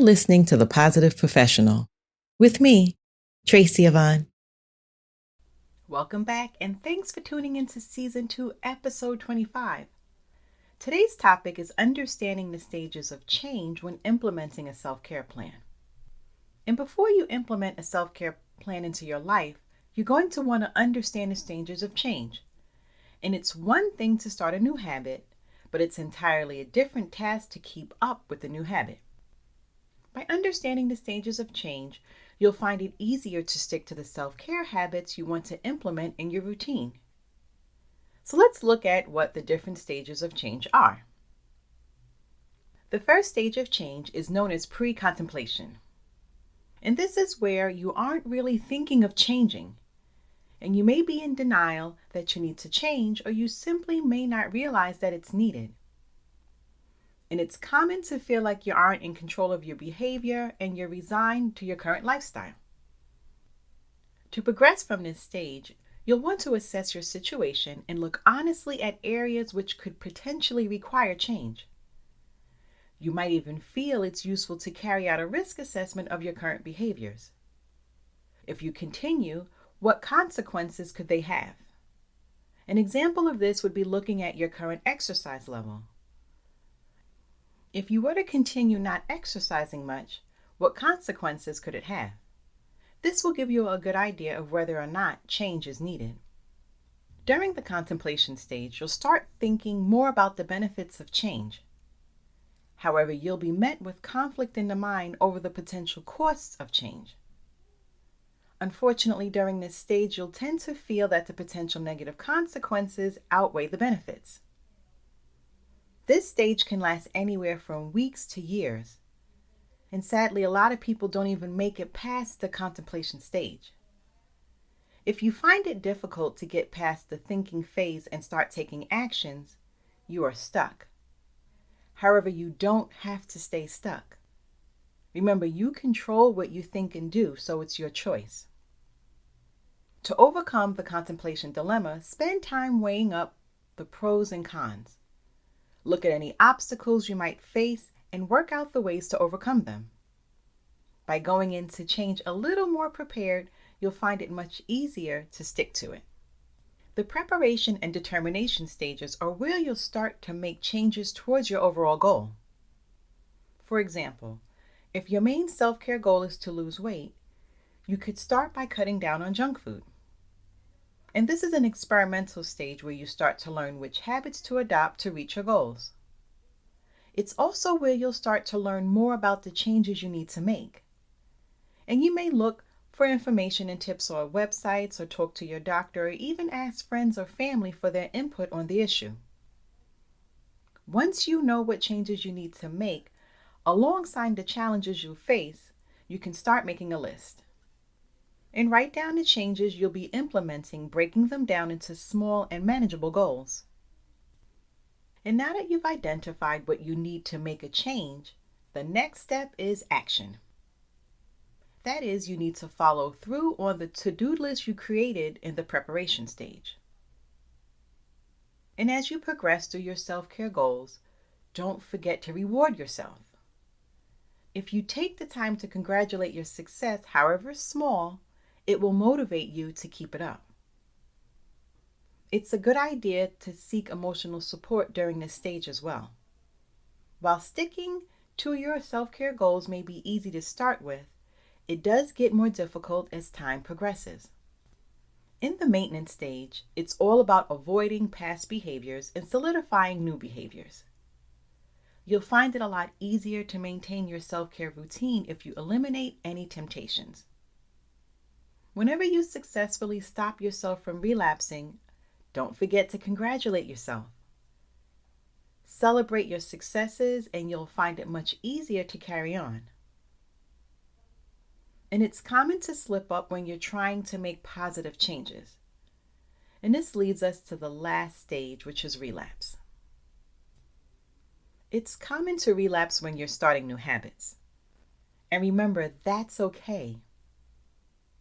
You're listening to The Positive Professional with me, Tracy Yvonne. Welcome back, and thanks for tuning into Season 2, Episode 25. Today's topic is understanding the stages of change when implementing a self-care plan. And before you implement a self-care plan into your life, you're going to want to understand the stages of change. And it's one thing to start a new habit, but it's entirely a different task to keep up with the new habit. By understanding the stages of change, you'll find it easier to stick to the self-care habits you want to implement in your routine. So let's look at what the different stages of change are. The first stage of change is known as pre-contemplation. And this is where you aren't really thinking of changing. And you may be in denial that you need to change, or you simply may not realize that it's needed. And it's common to feel like you aren't in control of your behavior and you're resigned to your current lifestyle. To progress from this stage, you'll want to assess your situation and look honestly at areas which could potentially require change. You might even feel it's useful to carry out a risk assessment of your current behaviors. If you continue, what consequences could they have? An example of this would be looking at your current exercise level. If you were to continue not exercising much, what consequences could it have? This will give you a good idea of whether or not change is needed. During the contemplation stage, you'll start thinking more about the benefits of change. However, you'll be met with conflict in the mind over the potential costs of change. Unfortunately, during this stage, you'll tend to feel that the potential negative consequences outweigh the benefits. This stage can last anywhere from weeks to years. And sadly, a lot of people don't even make it past the contemplation stage. If you find it difficult to get past the thinking phase and start taking actions, you are stuck. However, you don't have to stay stuck. Remember, you control what you think and do, so it's your choice. To overcome the contemplation dilemma, spend time weighing up the pros and cons. Look at any obstacles you might face and work out the ways to overcome them. By going into change a little more prepared, you'll find it much easier to stick to it. The preparation and determination stages are where you'll start to make changes towards your overall goal. For example, if your main self-care goal is to lose weight, you could start by cutting down on junk food. And this is an experimental stage where you start to learn which habits to adopt to reach your goals. It's also where you'll start to learn more about the changes you need to make. And you may look for information and tips on websites, or talk to your doctor, or even ask friends or family for their input on the issue. Once you know what changes you need to make, alongside the challenges you face, you can start making a list. And write down the changes you'll be implementing, breaking them down into small and manageable goals. And now that you've identified what you need to make a change, the next step is action. That is, you need to follow through on the to-do list you created in the preparation stage. And as you progress through your self-care goals, don't forget to reward yourself. If you take the time to congratulate your success, however small, it will motivate you to keep it up. It's a good idea to seek emotional support during this stage as well. While sticking to your self-care goals may be easy to start with, it does get more difficult as time progresses. In the maintenance stage, it's all about avoiding past behaviors and solidifying new behaviors. You'll find it a lot easier to maintain your self-care routine if you eliminate any temptations. Whenever you successfully stop yourself from relapsing, don't forget to congratulate yourself. Celebrate your successes and you'll find it much easier to carry on. And it's common to slip up when you're trying to make positive changes. And this leads us to the last stage, which is relapse. It's common to relapse when you're starting new habits. And remember, that's okay.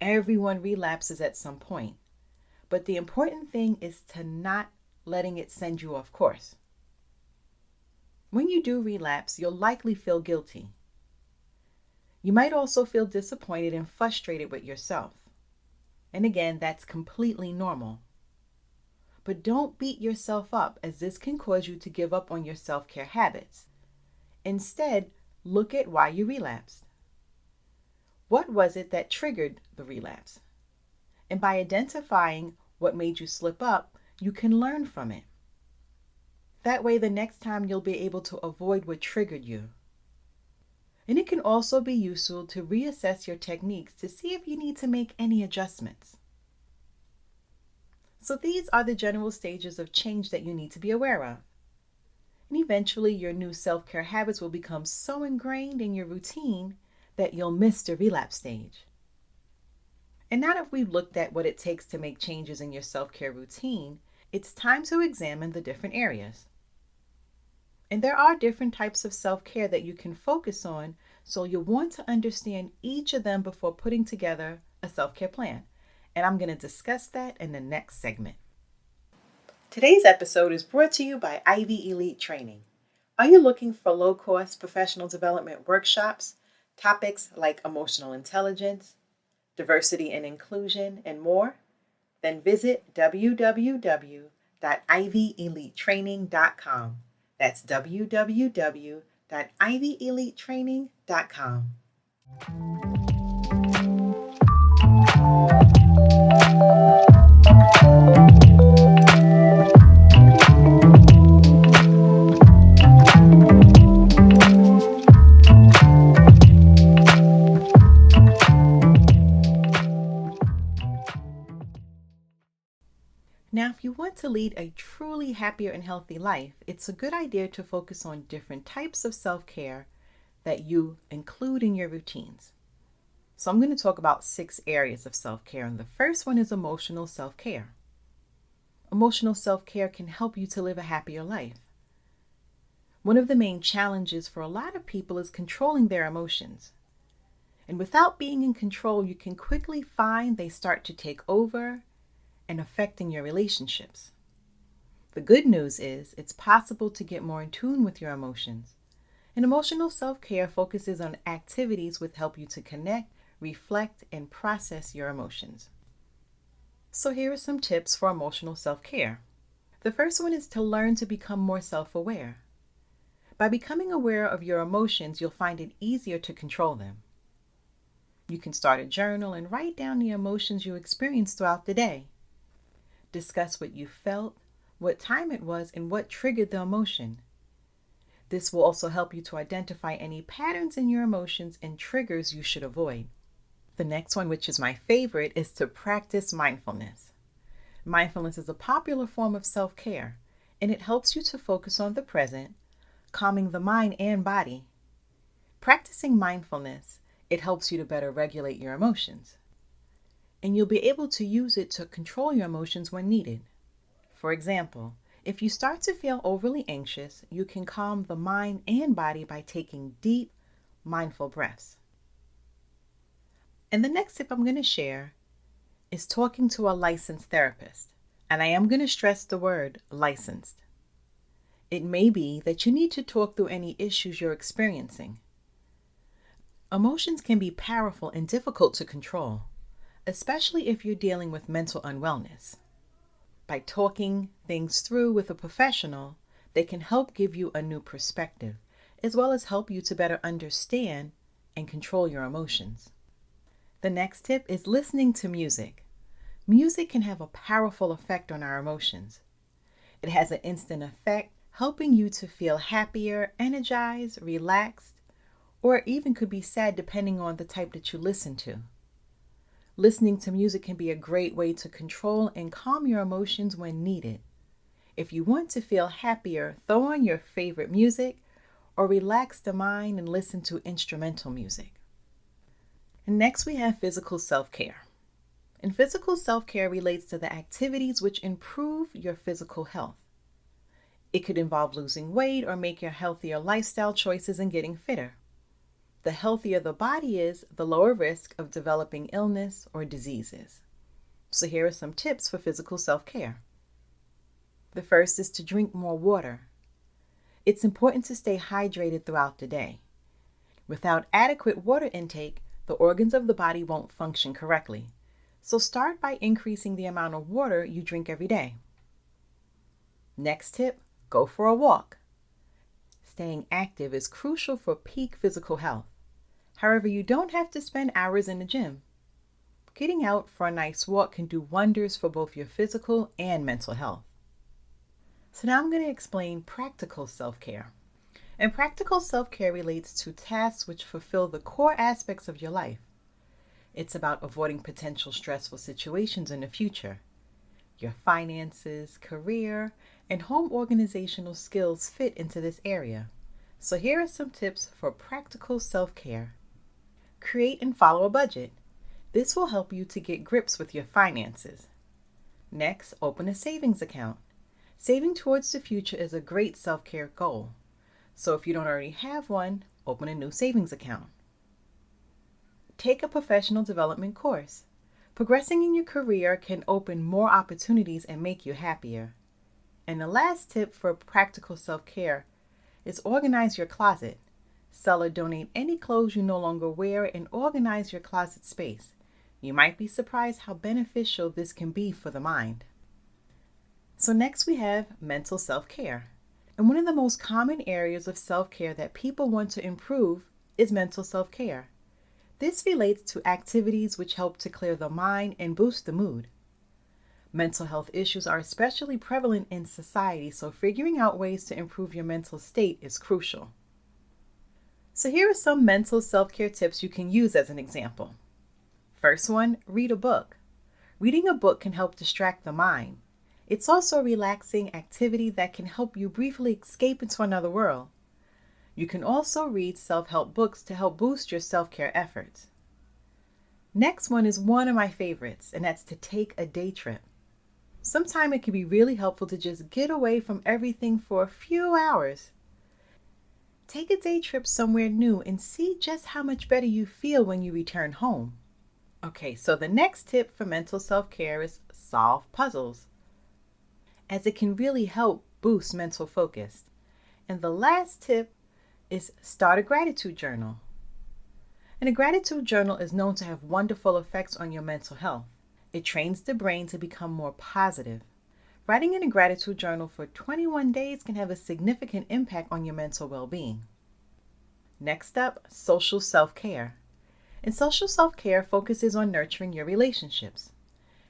Everyone relapses at some point. But the important thing is to not letting it send you off course. When you do relapse, you'll likely feel guilty. You might also feel disappointed and frustrated with yourself. And again, that's completely normal. But don't beat yourself up, as this can cause you to give up on your self-care habits. Instead, look at why you relapsed. What was it that triggered the relapse? And by identifying what made you slip up, you can learn from it. That way, the next time you'll be able to avoid what triggered you. And it can also be useful to reassess your techniques to see if you need to make any adjustments. So these are the general stages of change that you need to be aware of. And eventually, your new self-care habits will become so ingrained in your routine that you'll miss the relapse stage. And now that we've looked at what it takes to make changes in your self-care routine, it's time to examine the different areas. And there are different types of self-care that you can focus on, so you'll want to understand each of them before putting together a self-care plan. And I'm going to discuss that in the next segment. Today's episode is brought to you by Ivy Elite Training. Are you looking for low-cost professional development workshops, topics like emotional intelligence, diversity and inclusion, and more? Then visit www.ivyelitetraining.com. That's www.ivyelitetraining.com. Now, if you want to lead a truly happier and healthy life, it's a good idea to focus on different types of self-care that you include in your routines. So I'm going to talk about 6 areas of self-care, and the first one is emotional self-care. Emotional self-care can help you to live a happier life. One of the main challenges for a lot of people is controlling their emotions. And without being in control, you can quickly find they start to take over and affecting your relationships. The good news is it's possible to get more in tune with your emotions. And emotional self-care focuses on activities which help you to connect, reflect, and process your emotions. So here are some tips for emotional self-care. The first one is to learn to become more self-aware. By becoming aware of your emotions, you'll find it easier to control them. You can start a journal and write down the emotions you experienced throughout the day. Discuss what you felt, what time it was, and what triggered the emotion. This will also help you to identify any patterns in your emotions and triggers you should avoid. The next one, which is my favorite, is to practice mindfulness. Mindfulness is a popular form of self-care, and it helps you to focus on the present, calming the mind and body. Practicing mindfulness, it helps you to better regulate your emotions. And you'll be able to use it to control your emotions when needed. For example, if you start to feel overly anxious, you can calm the mind and body by taking deep, mindful breaths. And the next tip I'm going to share is talking to a licensed therapist. And I am going to stress the word licensed. It may be that you need to talk through any issues you're experiencing. Emotions can be powerful and difficult to control, especially if you're dealing with mental unwellness. By talking things through with a professional, they can help give you a new perspective, as well as help you to better understand and control your emotions. The next tip is listening to music. Music can have a powerful effect on our emotions. It has an instant effect, helping you to feel happier, energized, relaxed, or even could be sad depending on the type that you listen to. Listening to music can be a great way to control and calm your emotions when needed. If you want to feel happier, throw on your favorite music or relax the mind and listen to instrumental music. And next we have physical self-care. And physical self-care relates to the activities which improve your physical health. It could involve losing weight or making healthier lifestyle choices and getting fitter. The healthier the body is, the lower risk of developing illness or diseases. So here are some tips for physical self-care. The first is to drink more water. It's important to stay hydrated throughout the day. Without adequate water intake, the organs of the body won't function correctly. So start by increasing the amount of water you drink every day. Next tip, go for a walk. Staying active is crucial for peak physical health. However, you don't have to spend hours in the gym. Getting out for a nice walk can do wonders for both your physical and mental health. So now I'm going to explain practical self-care. And practical self-care relates to tasks which fulfill the core aspects of your life. It's about avoiding potential stressful situations in the future. Your finances, career, and home organizational skills fit into this area. So here are some tips for practical self-care. Create and follow a budget. This will help you to get grips with your finances. Next, open a savings account. Saving towards the future is a great self-care goal. So if you don't already have one, open a new savings account. Take a professional development course. Progressing in your career can open more opportunities and make you happier. And the last tip for practical self-care is organize your closet. Sell or donate any clothes you no longer wear and organize your closet space. You might be surprised how beneficial this can be for the mind. So next we have mental self-care. And one of the most common areas of self-care that people want to improve is mental self-care. This relates to activities which help to clear the mind and boost the mood. Mental health issues are especially prevalent in society, so figuring out ways to improve your mental state is crucial. So here are some mental self-care tips you can use as an example. First one, read a book. Reading a book can help distract the mind. It's also a relaxing activity that can help you briefly escape into another world. You can also read self-help books to help boost your self-care efforts. Next one is one of my favorites, and that's to take a day trip. Sometimes it can be really helpful to just get away from everything for a few hours. Take a day trip somewhere new and see just how much better you feel when you return home. Okay, so the next tip for mental self-care is solve puzzles, as it can really help boost mental focus. And the last tip is start a gratitude journal. And a gratitude journal is known to have wonderful effects on your mental health. It trains the brain to become more positive. Writing in a gratitude journal for 21 days can have a significant impact on your mental well-being. Next up, social self-care. And social self-care focuses on nurturing your relationships.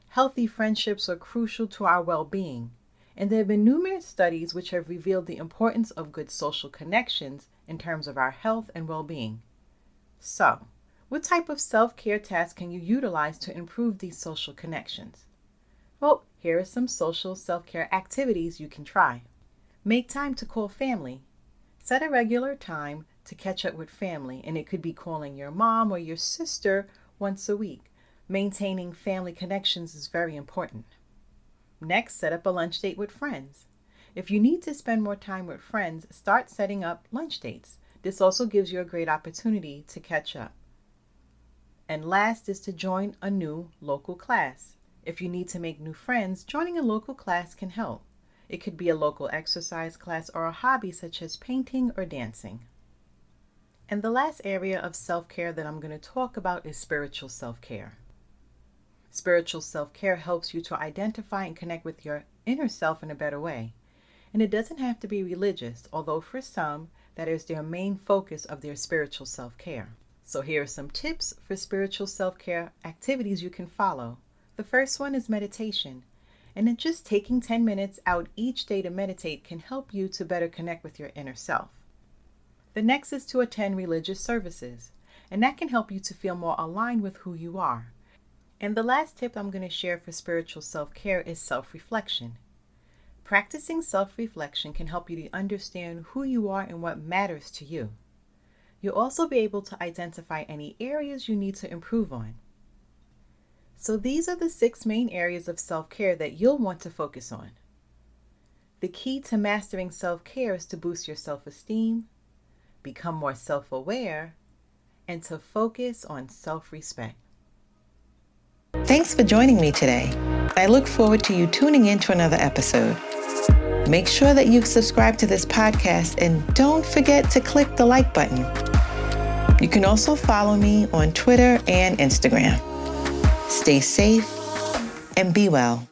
Healthy friendships are crucial to our well-being, and there have been numerous studies which have revealed the importance of good social connections in terms of our health and well-being. So, what type of self-care tasks can you utilize to improve these social connections? Well, here are some social self-care activities you can try. Make time to call family. Set a regular time to catch up with family, and it could be calling your mom or your sister once a week. Maintaining family connections is very important. Next, set up a lunch date with friends. If you need to spend more time with friends, start setting up lunch dates. This also gives you a great opportunity to catch up. And last is to join a new local class. If you need to make new friends, joining a local class can help. It could be a local exercise class or a hobby such as painting or dancing. And the last area of self-care that I'm going to talk about is spiritual self-care. Spiritual self-care helps you to identify and connect with your inner self in a better way. And it doesn't have to be religious, although for some, that is their main focus of their spiritual self-care. So here are some tips for spiritual self-care activities you can follow. The first one is meditation. And then just taking 10 minutes out each day to meditate can help you to better connect with your inner self. The next is to attend religious services, and that can help you to feel more aligned with who you are. And the last tip I'm going to share for spiritual self-care is self-reflection. Practicing self-reflection can help you to understand who you are and what matters to you. You'll also be able to identify any areas you need to improve on. So these are the 6 main areas of self-care that you'll want to focus on. The key to mastering self-care is to boost your self-esteem, become more self-aware, and to focus on self-respect. Thanks for joining me today. I look forward to you tuning in to another episode. Make sure that you've subscribed to this podcast and don't forget to click the like button. You can also follow me on Twitter and Instagram. Stay safe and be well.